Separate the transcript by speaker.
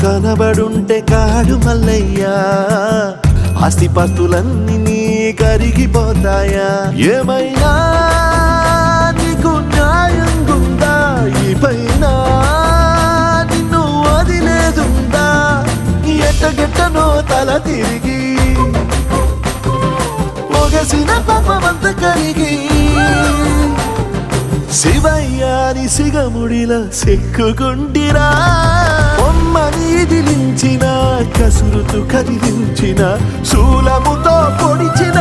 Speaker 1: కనబడుంటే కాడు మల్లయ్యా ఆస్తిపాస్తులన్నీ నీ కరిగిపోతాయా ఏమైనా నీకు న్యాయంగుందా ఈ పైన నిన్ను వదిలేదుందా ఎట్టగెట్టనో తల తిరిగి పొగసిన పాపమంత కరిగి శివయ్యాని సిగముడిలా సిక్కుకుంటిరా బొమ్మని దిలించిన కసురుతూ కదిలించిన శూలముతో పొడిచిన